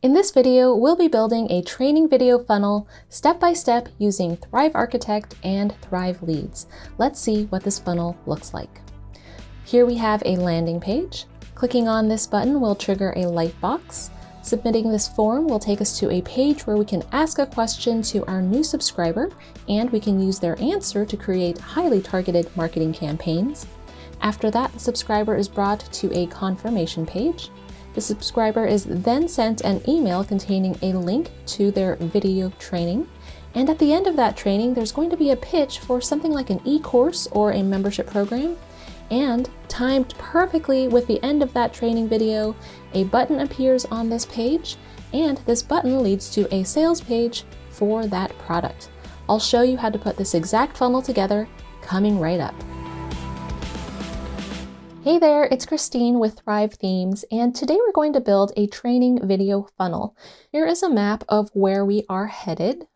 In this video, we'll be building a training video funnel step by step using Thrive Architect and Thrive Leads. Let's see what this funnel looks like. Here we have a landing page. Clicking on this button will trigger a light box. Submitting this form will take us to a page where we can ask a question to our new subscriber, and we can use their answer to create highly targeted marketing campaigns. After that, the subscriber is brought to a confirmation page. The subscriber is then sent an email containing a link to their video training. And at the end of that training, there's going to be a pitch for something like an e-course or a membership program. And timed perfectly with the end of that training video, a button appears on this page, and this button leads to a sales page for that product. I'll show you how to put this exact funnel together coming right up. Hey there, it's Christine with Thrive Themes, and today we're going to build a training video funnel. Here is a map of where we are headed.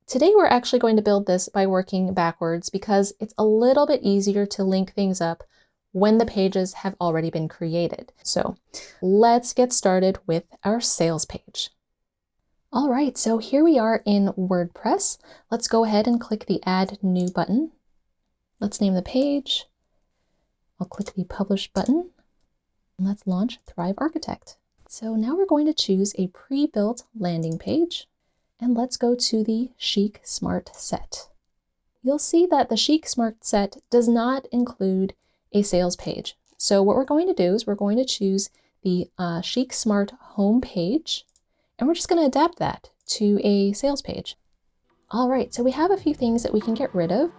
Today we're actually going to build this by working backwards because it's a little bit easier to link things up when the pages have already been created. So let's get started with our sales page. All right, so here we are in WordPress. Let's go ahead and click the Add New button. Let's name the page. I'll click the Publish button, and let's launch Thrive Architect. So now we're going to choose a pre-built landing page, and let's go to the Chic Smart Set. You'll see that the Chic Smart Set does not include a sales page. So what we're going to do is we're going to choose the Chic Smart home page, and we're just going to adapt that to a sales page. All right, so we have a few things that we can get rid of.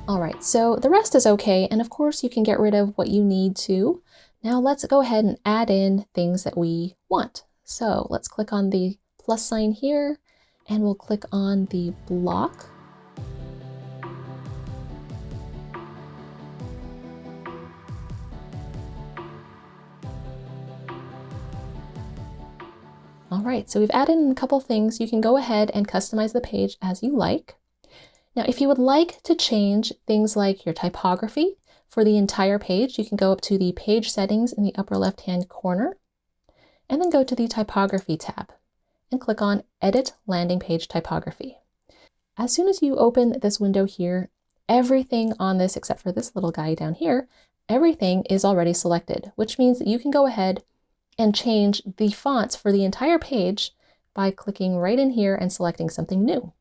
All right, so the rest is okay, and of course you can get rid of what you need to. Now let's go ahead and add in things that we want. So let's click on the plus sign here, and we'll click on the block. All right, so we've added in a couple things. You can go ahead and customize the page as you like. Now, if you would like to change things like your typography for the entire page, you can go up to the page settings in the upper left-hand corner, and then go to the typography tab and click on Edit Landing Page Typography. As soon as you open this window here, everything on this, except for this little guy down here, everything is already selected, which means that you can go ahead and change the fonts for the entire page by clicking right in here and selecting something new.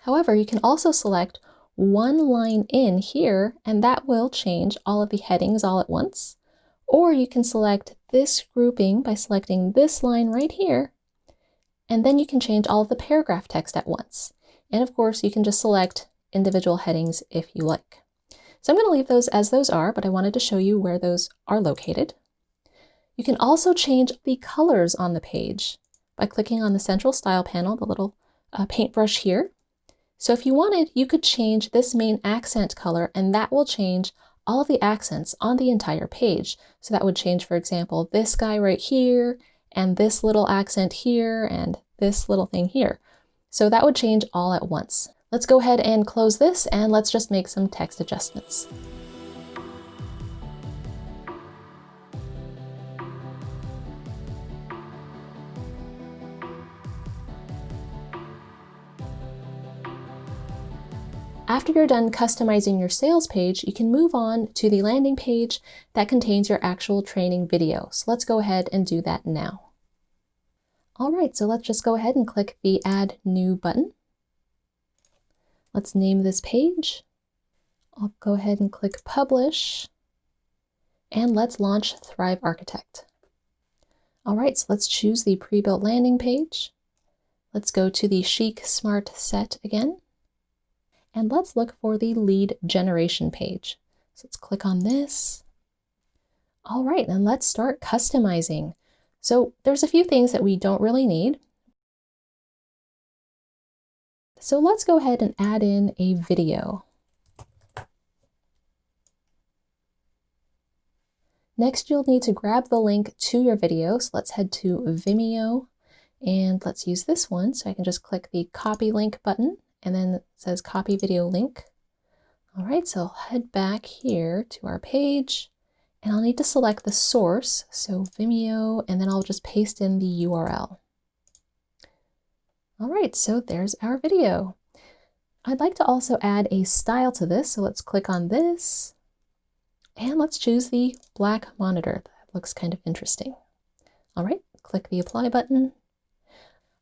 However, you can also select one line in here, and that will change all of the headings all at once. Or you can select this grouping by selecting this line right here, and then you can change all of the paragraph text at once. And of course, you can just select individual headings if you like. So I'm going to leave those as those are, but I wanted to show you where those are located. You can also change the colors on the page by clicking on the Central Style panel, the little paintbrush here. So if you wanted, you could change this main accent color, and that will change all of the accents on the entire page. So that would change, for example, this guy right here, and this little accent here, and this little thing here. So that would change all at once. Let's go ahead and close this, and let's just make some text adjustments. After you're done customizing your sales page, you can move on to the landing page that contains your actual training video. So let's go ahead and do that now. All right, so let's just go ahead and click the Add New button. Let's name this page. I'll go ahead and click Publish, and let's launch Thrive Architect. All right, so let's choose the pre-built landing page. Let's go to the Chic Smart Set again. And let's look for the lead generation page. So let's click on this. All right, and let's start customizing. So there's a few things that we don't really need. So let's go ahead and add in a video. Next, you'll need to grab the link to your video. So let's head to Vimeo, and let's use this one. So I can just click the copy link button, and then it says copy video link. All right, so I'll head back here to our page and I'll need to select the source, so Vimeo, and then I'll just paste in the URL. All right, so there's our video. I'd like to also add a style to this, so let's click on this and let's choose the black monitor. That looks kind of interesting. All right, click the apply button.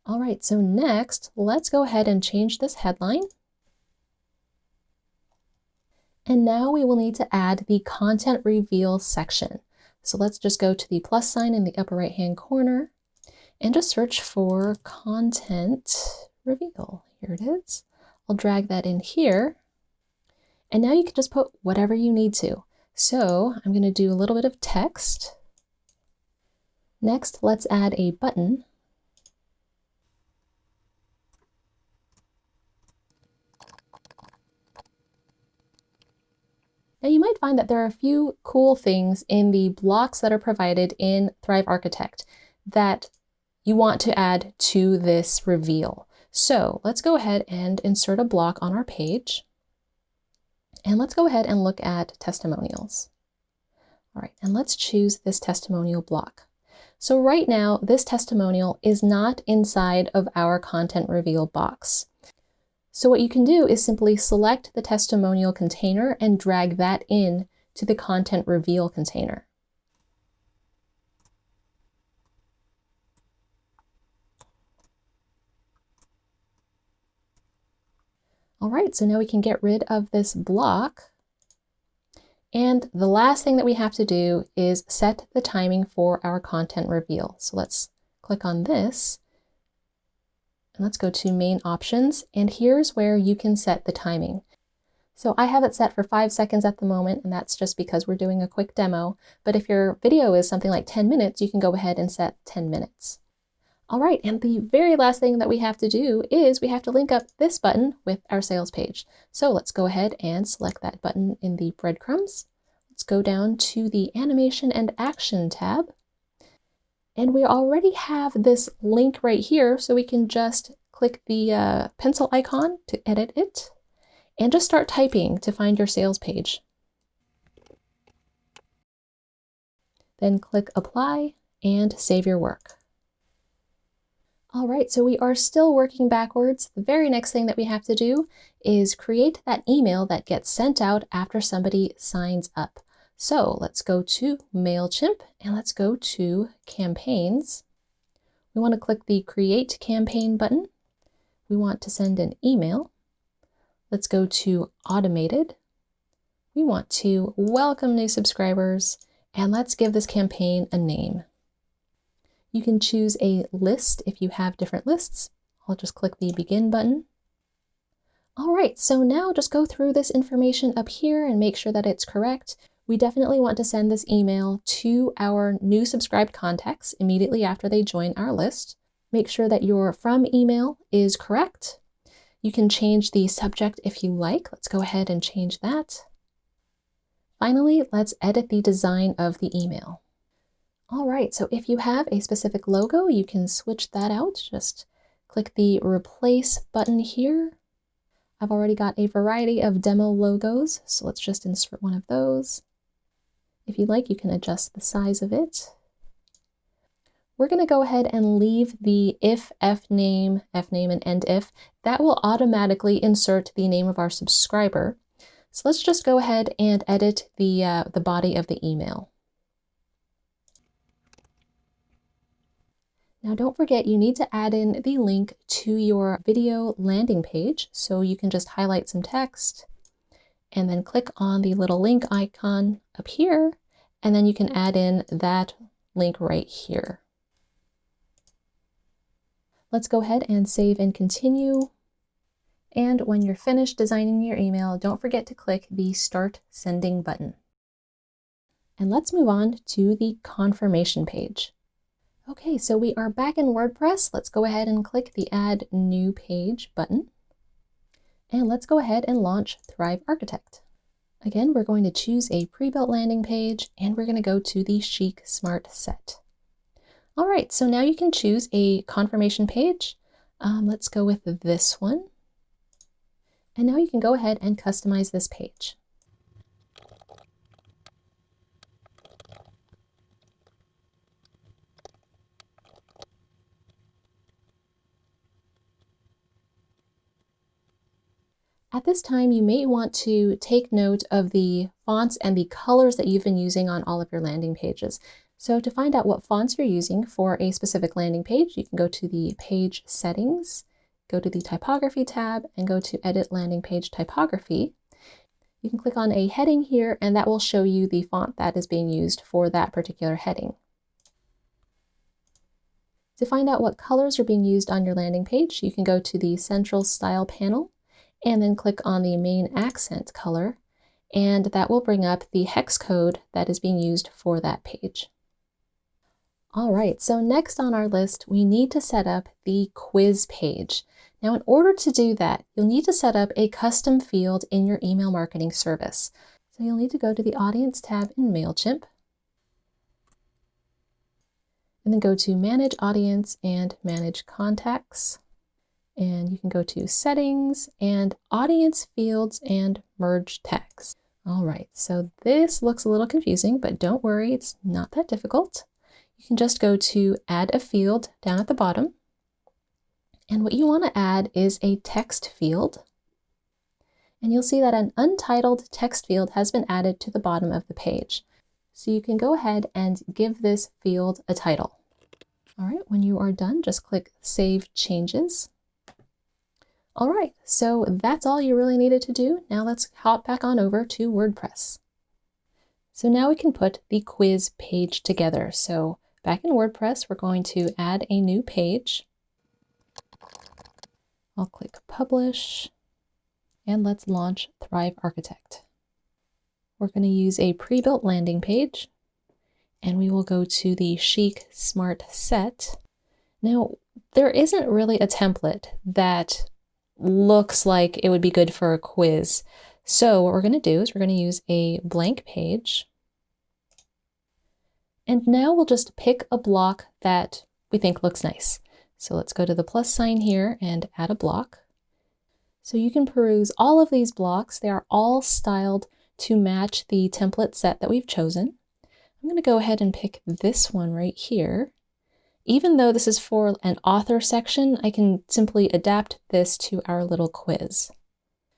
All right, so next, let's go ahead and change this headline. And now we will need to add the content reveal section. So let's just go to the plus sign in the upper right hand corner and just search for content reveal. Here it is. I'll drag that in here. And now you can just put whatever you need to. So I'm going to do a little bit of text. Next, let's add a button. Now you might find that there are a few cool things in the blocks that are provided in Thrive Architect that you want to add to this reveal. So let's go ahead and insert a block on our page. And let's go ahead and look at testimonials. All right, and let's choose this testimonial block. So right now, this testimonial is not inside of our content reveal box. So what you can do is simply select the testimonial container and drag that in to the content reveal container. All right, so now we can get rid of this block. And the last thing that we have to do is set the timing for our content reveal. So let's click on this. And let's go to main options, and here's where you can set the timing. So I have it set for 5 seconds at the moment, and that's just because we're doing a quick demo. But if your video is something like 10 minutes, you can go ahead and set 10 minutes. All right, and the very last thing that we have to do is we have to link up this button with our sales page. So let's go ahead and select that button in the breadcrumbs. Let's go down to the animation and action tab. And we already have this link right here, so we can just click the pencil icon to edit it and just start typing to find your sales page. Then click apply and save your work. All right, so we are still working backwards. The very next thing that we have to do is create that email that gets sent out after somebody signs up. So let's go to Mailchimp and let's go to campaigns. We want to click the create campaign button. We want to send an email. Let's go to automated. We want to welcome new subscribers and let's give this campaign a name. You can choose a list if you have different lists. I'll just click the begin button. All right, so now just go through this information up here and make sure that it's correct. We definitely want to send this email to our new subscribed contacts immediately after they join our list. Make sure that your from email is correct. You can change the subject if you like. Let's go ahead and change that. Finally, let's edit the design of the email. All right, so if you have a specific logo, you can switch that out. Just click the replace button here. I've already got a variety of demo logos, so let's just insert one of those. If you like, you can adjust the size of it. We're going to go ahead and leave the if, fname, and end if. That will automatically insert the name of our subscriber. So let's just go ahead and edit the body of the email. Now don't forget, you need to add in the link to your video landing page. So you can just highlight some text and then click on the little link icon up here, and then you can add in that link right here. Let's go ahead and save and continue. And when you're finished designing your email, don't forget to click the Start Sending button. And let's move on to the confirmation page. Okay, so we are back in WordPress. Let's go ahead and click the Add New Page button. And let's go ahead and launch Thrive Architect. Again, we're going to choose a pre-built landing page and we're going to go to the Chic Smart Set. All right, so now you can choose a confirmation page. Let's go with this one. And now you can go ahead and customize this page. At this time, you may want to take note of the fonts and the colors that you've been using on all of your landing pages. So to find out what fonts you're using for a specific landing page, you can go to the Page Settings, go to the Typography tab, and go to Edit Landing Page Typography. You can click on a heading here, and that will show you the font that is being used for that particular heading. To find out what colors are being used on your landing page, you can go to the Central Style panel, and then click on the main accent color, and that will bring up the hex code that is being used for that page. All right, so next on our list, we need to set up the quiz page. Now, in order to do that, you'll need to set up a custom field in your email marketing service. So you'll need to go to the Audience tab in Mailchimp, and then go to Manage Audience and Manage Contacts. And you can go to Settings and Audience Fields and Merge Tags. All right, so this looks a little confusing, but don't worry, it's not that difficult. You can just go to Add a Field down at the bottom. And what you want to add is a text field. And you'll see that an untitled text field has been added to the bottom of the page. So you can go ahead and give this field a title. All right, when you are done, just click Save Changes. All right, so that's all you really needed to do. Now let's hop back on over to WordPress. So now we can put the quiz page together. So back in WordPress, we're going to add a new page. I'll click Publish, and let's launch Thrive Architect. We're going to use a pre-built landing page, and we will go to the Chic Smart Set. Now, there isn't really a template that looks like it would be good for a quiz. So what we're going to do is we're going to use a blank page. And now we'll just pick a block that we think looks nice. So let's go to the plus sign here and add a block. So you can peruse all of these blocks. They are all styled to match the template set that we've chosen. I'm going to go ahead and pick this one right here. Even though this is for an author section, I can simply adapt this to our little quiz.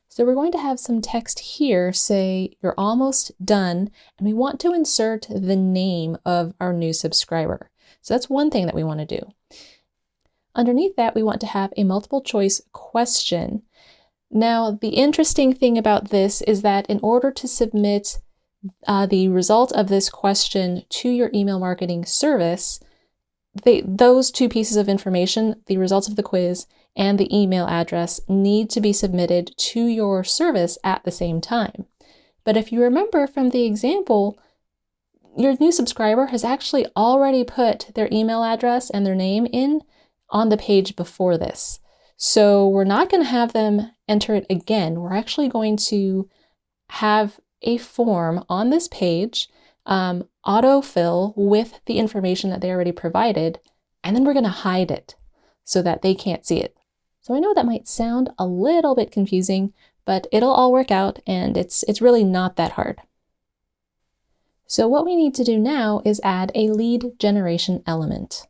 So we're going to have some text here say, "You're almost done," and we want to insert the name of our new subscriber. So that's one thing that we want to do. Underneath that, we want to have a multiple choice question. Now, the interesting thing about this is that in order to submit the result of this question to your email marketing service, those two pieces of information, the results of the quiz and the email address, need to be submitted to your service at the same time. But if you remember from the example, your new subscriber has actually already put their email address and their name in on the page before this. So we're not going to have them enter it again. We're actually going to have a form on this page autofill with the information that they already provided, and then we're going to hide it so that they can't see it. So I know that might sound a little bit confusing, but it'll all work out, and it's really not that hard. So what we need to do now is add a lead generation element.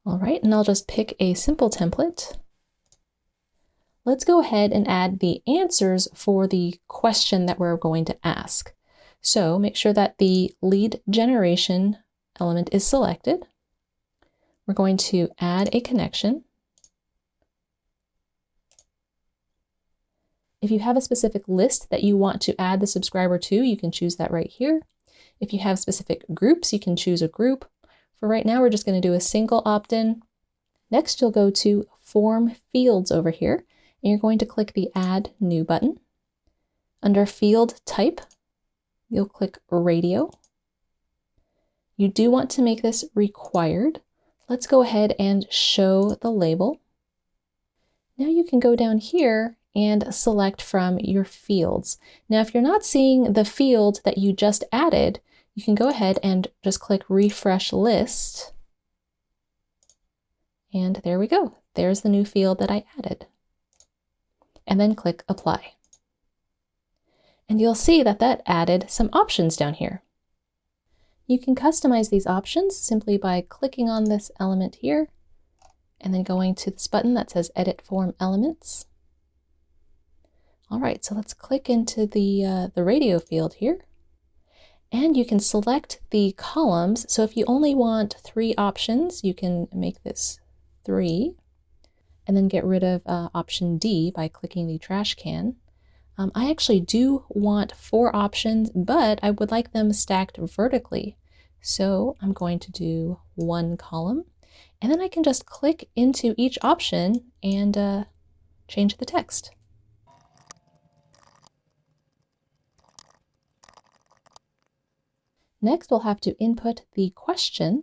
All right, and I'll just pick a simple template. Let's go ahead and add the answers for the question that we're going to ask. So make sure that the lead generation element is selected. We're going to add a connection. If you have a specific list that you want to add the subscriber to, you can choose that right here. If you have specific groups, you can choose a group. For right now, we're just going to do a single opt-in. Next, you'll go to Form Fields over here, and you're going to click the Add New button. Under Field Type, you'll click Radio. You do want to make this required. Let's go ahead and show the label. Now you can go down here and select from your fields. Now, if you're not seeing the field that you just added, you can go ahead and just click refresh list. And there we go. There's the new field that I added. And then click apply. And you'll see that that added some options down here. You can customize these options simply by clicking on this element here and then going to this button that says Edit Form Elements. All right, so let's click into the radio field here. And you can select the columns. So if you only want 3 options, you can make this 3 and then get rid of option D by clicking the trash can. I actually do want 4 options, but I would like them stacked vertically. So I'm going to do 1 column, and then I can just click into each option and change the text. Next, we'll have to input the question.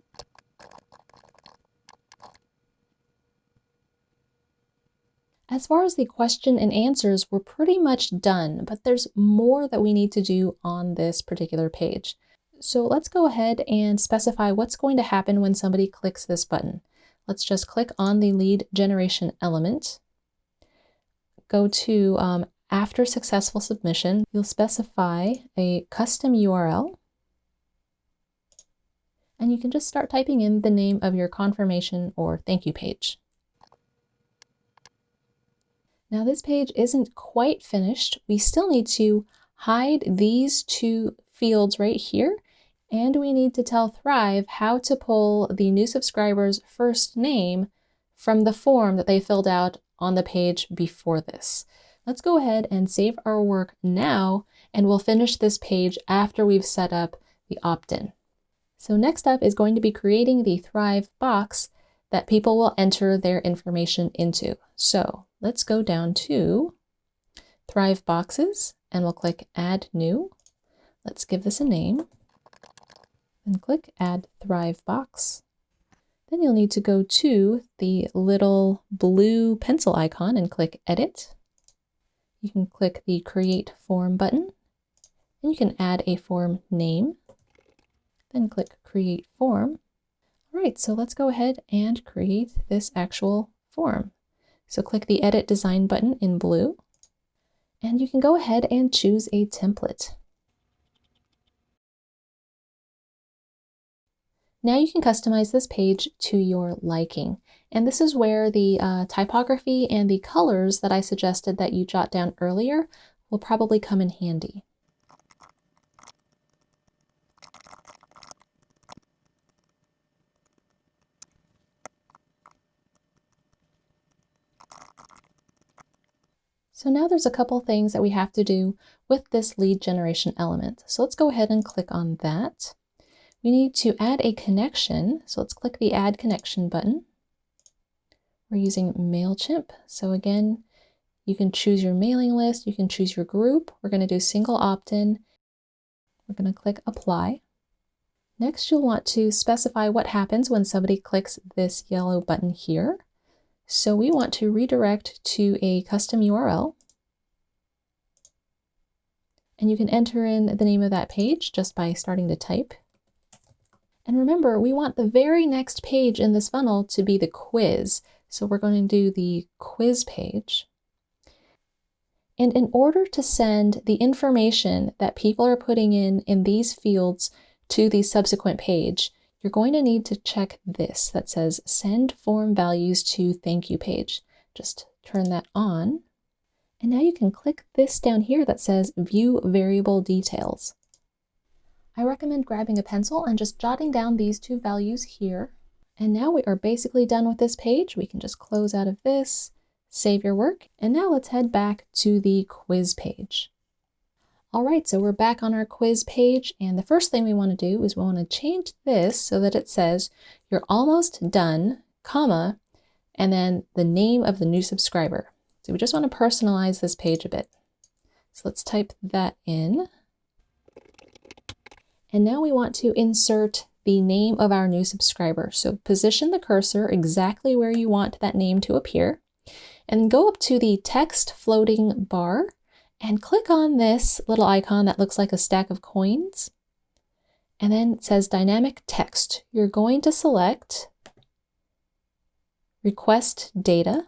As far as the question and answers, we're pretty much done, but there's more that we need to do on this particular page. So let's go ahead and specify what's going to happen when somebody clicks this button. Let's just click on the lead generation element. Go to after successful submission, you'll specify a custom URL. And you can just start typing in the name of your confirmation or thank you page. Now this page isn't quite finished. We still need to hide these 2 fields right here, and we need to tell Thrive how to pull the new subscriber's first name from the form that they filled out on the page before this. Let's go ahead and save our work now, and we'll finish this page after we've set up the opt-in. So next up is going to be creating the Thrive box that people will enter their information into. So let's go down to Thrive Boxes and we'll click Add New. Let's give this a name and click Add Thrive Box. Then you'll need to go to the little blue pencil icon and click Edit. You can click the Create Form button and you can add a form name. Then click Create Form. All right, so let's go ahead and create this actual form. So click the Edit Design button in blue, and you can go ahead and choose a template. Now you can customize this page to your liking. And this is where the typography and the colors that I suggested that you jot down earlier will probably come in handy. So now there's a couple things that we have to do with this lead generation element. So let's go ahead and click on that. We need to add a connection. So let's click the Add Connection button. We're using Mailchimp. So again, you can choose your mailing list, you can choose your group. We're going to do single opt-in. We're going to click Apply. Next, you'll want to specify what happens when somebody clicks this yellow button here. So we want to redirect to a custom URL. And you can enter in the name of that page just by starting to type. And remember, we want the very next page in this funnel to be the quiz. So we're going to do the quiz page. And in order to send the information that people are putting in these fields to the subsequent page, you're going to need to check this that says Send Form Values to Thank You page. Just turn that on. And now you can click this down here that says View Variable Details. I recommend grabbing a pencil and just jotting down these 2 values here. And now we are basically done with this page. We can just close out of this, save your work, and now let's head back to the quiz page. All right, so we're back on our quiz page, and the first thing we want to do is we want to change this so that it says you're almost done, comma, and then the name of the new subscriber. So we just want to personalize this page a bit. So let's type that in. And now we want to insert the name of our new subscriber. So position the cursor exactly where you want that name to appear, and go up to the text floating bar and click on this little icon that looks like a stack of coins. And then it says dynamic text. You're going to select request data.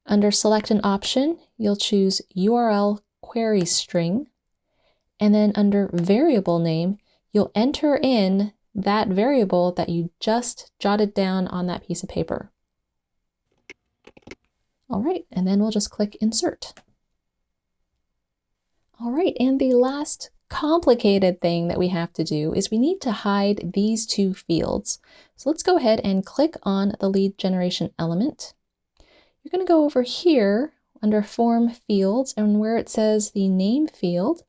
Under select an option, you'll choose URL query string. And then under variable name, you'll enter in that variable that you just jotted down on that piece of paper. All right, and then we'll just click insert. All right, and the last complicated thing that we have to do is we need to hide these two fields. So let's go ahead and click on the lead generation element. You're going to go over here under form fields, and where it says the name field,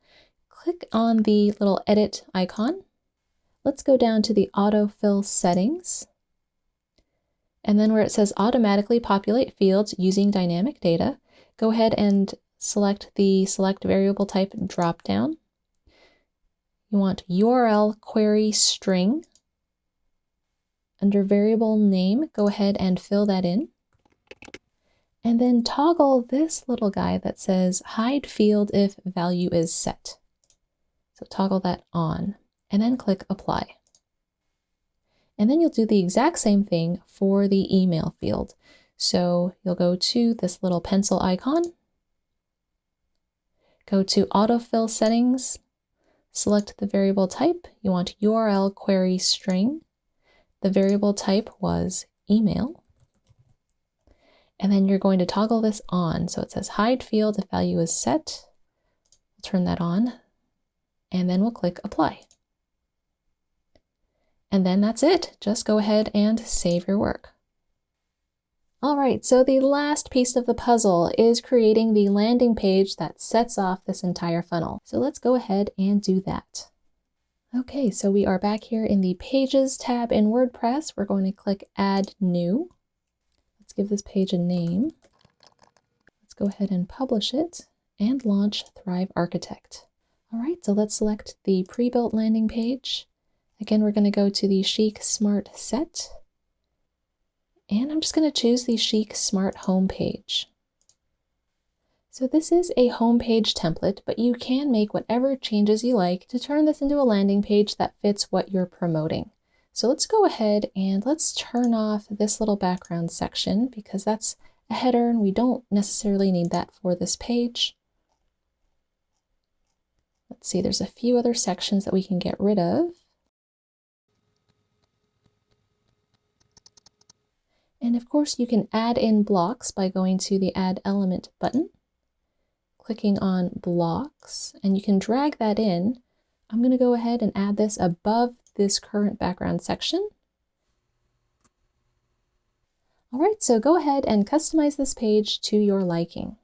click on the little edit icon. Let's go down to the autofill settings. And then where it says automatically populate fields using dynamic data, go ahead and select the select variable type dropdown. You want URL query string. Under variable name, go ahead and fill that in. And then toggle this little guy that says hide field if value is set. So toggle that on and then click apply. And then you'll do the exact same thing for the email field. So you'll go to this little pencil icon, go to autofill settings, select the variable type. You want URL query string. The variable type was email. And then you're going to toggle this on. So it says hide field if value is set. We'll turn that on, and then we'll click apply. And then that's it. Just go ahead and save your work. All right, so the last piece of the puzzle is creating the landing page that sets off this entire funnel. So let's go ahead and do that. Okay, so we are back here in the Pages tab in WordPress. We're going to click Add New. Let's give this page a name. Let's go ahead and publish it and launch Thrive Architect. All right, so let's select the pre-built landing page. Again, we're going to go to the Chic Smart Set. And I'm just going to choose the Chic Smart Home page. So this is a home page template, but you can make whatever changes you like to turn this into a landing page that fits what you're promoting. So let's go ahead and let's turn off this little background section because that's a header and we don't necessarily need that for this page. Let's see, there's a few other sections that we can get rid of. And of course, you can add in blocks by going to the Add Element button, clicking on Blocks, and you can drag that in. I'm going to go ahead and add this above this current background section. All right, so go ahead and customize this page to your liking.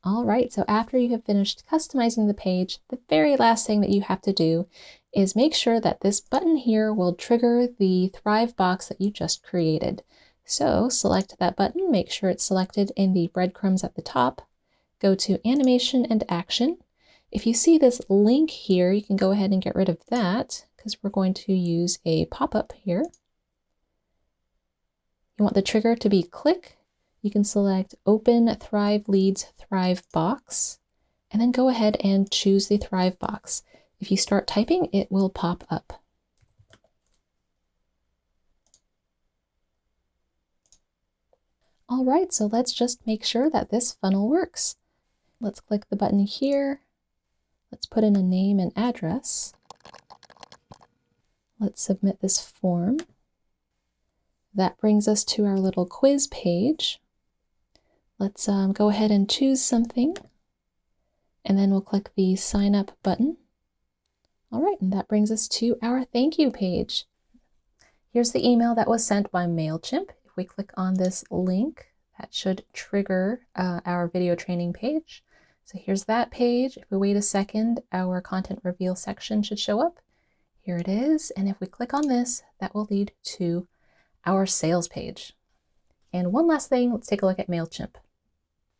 All right, so after you have finished customizing the page, the very last thing that you have to do is make sure that this button here will trigger the Thrive box that you just created. So select that button, make sure it's selected in the breadcrumbs at the top, go to Animation and Action. If you see this link here, you can go ahead and get rid of that because we're going to use a pop-up here. You want the trigger to be click. You can select Open Thrive Leads Thrive Box, and then go ahead and choose the Thrive box. If you start typing, it will pop up. All right, so let's just make sure that this funnel works. Let's click the button here. Let's put in a name and address. Let's submit this form. That brings us to our little quiz page. Let's go ahead and choose something, and then we'll click the Sign Up button. All right, and that brings us to our thank you page. Here's the email that was sent by Mailchimp. If we click on this link, that should trigger our video training page. So here's that page. If we wait a second, our content reveal section should show up. Here it is, and if we click on this, that will lead to our sales page. And one last thing, let's take a look at Mailchimp.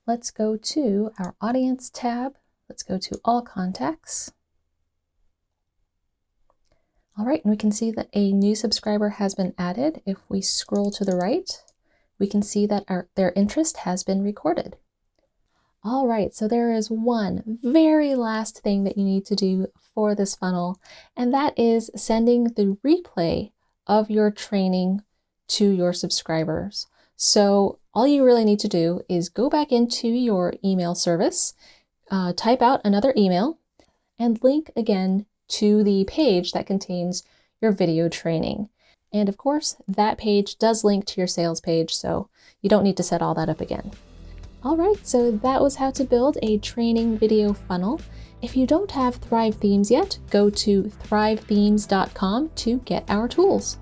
Let's go to our Audience tab. Let's go to All Contacts. All right, and we can see that a new subscriber has been added. If we scroll to the right, we can see that their interest has been recorded. All right, so there is one very last thing that you need to do for this funnel, and that is sending the replay of your training to your subscribers. So all you really need to do is go back into your email service, type out another email, and link again to the page that contains your video training. And of course, that page does link to your sales page, so you don't need to set all that up again. All right, so that was how to build a training video funnel. If you don't have Thrive Themes yet, go to thrivethemes.com to get our tools.